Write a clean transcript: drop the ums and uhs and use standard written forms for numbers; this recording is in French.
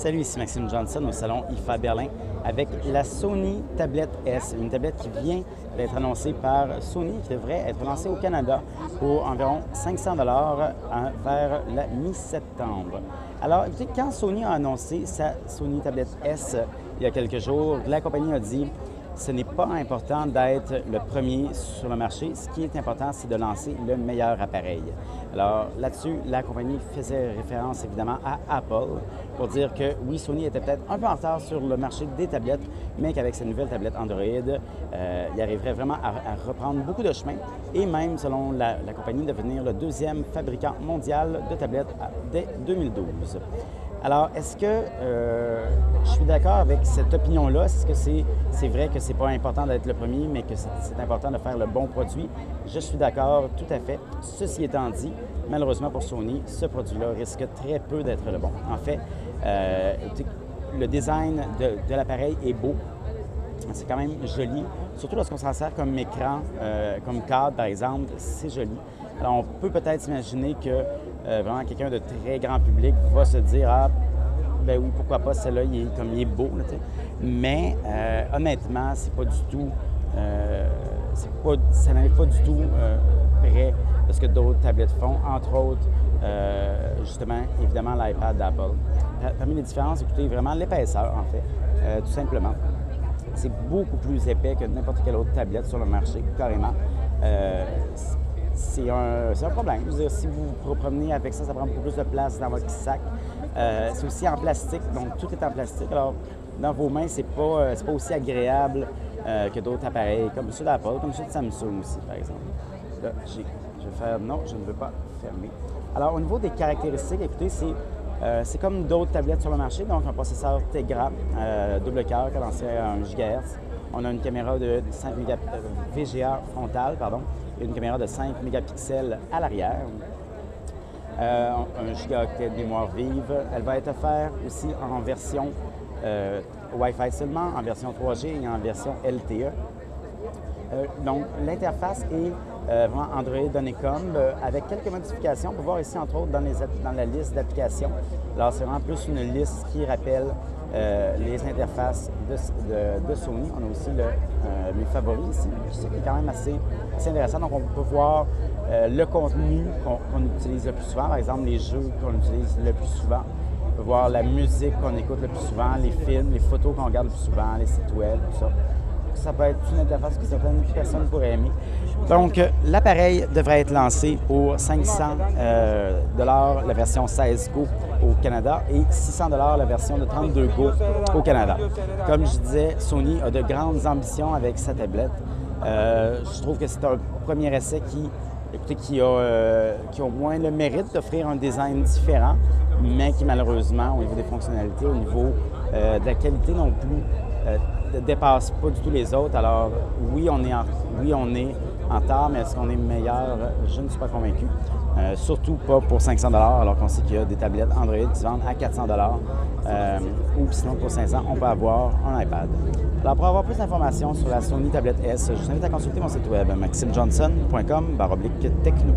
Salut, ici Maxime Johnson au salon IFA Berlin avec la Sony Tablette S, une tablette qui vient d'être annoncée par Sony, qui devrait être lancée au Canada pour environ 500 $ vers la mi-septembre. Alors, écoutez, quand Sony a annoncé sa Sony Tablette S il y a quelques jours, la compagnie a dit ce n'est pas important d'être le premier sur le marché. Ce qui est important, c'est de lancer le meilleur appareil. Alors là-dessus, la compagnie faisait référence évidemment à Apple pour dire que oui, Sony était peut-être un peu en retard sur le marché des tablettes, mais qu'avec sa nouvelle tablette Android, il arriverait vraiment à reprendre beaucoup de chemin et même, selon la compagnie, devenir le deuxième fabricant mondial de tablettes dès 2012. Alors, est-ce que je suis d'accord avec cette opinion-là? Est-ce que c'est vrai que c'est pas important d'être le premier, mais que c'est important de faire le bon produit? Je suis d'accord, tout à fait. Ceci étant dit, malheureusement pour Sony, ce produit-là risque très peu d'être le bon. En fait, le design de l'appareil est beau. C'est quand même joli, surtout lorsqu'on s'en sert comme écran, comme cadre, par exemple, c'est joli. Alors, on peut peut-être s'imaginer que vraiment quelqu'un de très grand public va se dire « Ah, ben oui, pourquoi pas, celui-là, il est beau. » Mais honnêtement, c'est pas du tout, ça n'arrive pas du tout près de ce que d'autres tablettes font, entre autres, justement, évidemment, l'iPad d'Apple. Parmi les différences, écoutez, vraiment l'épaisseur, en fait, tout simplement. C'est beaucoup plus épais que n'importe quelle autre tablette sur le marché, carrément. C'est un problème. Je veux dire, si vous vous promenez avec ça, ça prend beaucoup plus de place dans votre sac. C'est aussi en plastique, donc tout est en plastique. Alors, dans vos mains, c'est pas aussi agréable que d'autres appareils, comme ceux d'Apple, comme ceux de Samsung aussi, par exemple. Là, je vais faire non, je ne veux pas fermer. Alors, au niveau des caractéristiques, écoutez, c'est comme d'autres tablettes sur le marché, donc un processeur Tegra double cœur cadencé à 1 GHz. On a une caméra de 5 VGA frontale, et une caméra de 5 mégapixels à l'arrière. 1 gigaoctet de mémoire vive. Elle va être offerte aussi en version Wi-Fi seulement, en version 3G et en version LTE. Donc, l'interface est vraiment Android Honeycomb avec quelques modifications. On peut voir ici, entre autres, dans la liste d'applications. Alors, c'est vraiment plus une liste qui rappelle les interfaces de Sony. On a aussi mes favoris ici, ce qui est quand même assez intéressant. Donc, on peut voir le contenu qu'on utilise le plus souvent, par exemple les jeux qu'on utilise le plus souvent. On peut voir la musique qu'on écoute le plus souvent, les films, les photos qu'on regarde le plus souvent, les sites web, tout ça. Ça peut être une interface que certaines personnes pourraient aimer. Donc, l'appareil devrait être lancé pour 500 $ la version 16 Go au Canada et 600 $ la version de 32 Go au Canada. Comme je disais, Sony a de grandes ambitions avec sa tablette. Je trouve que c'est un premier essai qui a au moins le mérite d'offrir un design différent, mais qui malheureusement, au niveau des fonctionnalités, au niveau de la qualité non plus, ne dépasse pas du tout les autres. Alors, oui, on est en retard, mais est-ce qu'on est meilleur? Je ne suis pas convaincu. Surtout pas pour 500 $, alors qu'on sait qu'il y a des tablettes Android qui se vendent à 400 $. Ou sinon, pour 500 $, on peut avoir un iPad. Alors, pour avoir plus d'informations sur la Sony Tablette S, je vous invite à consulter mon site web maximejohnson.com/techno.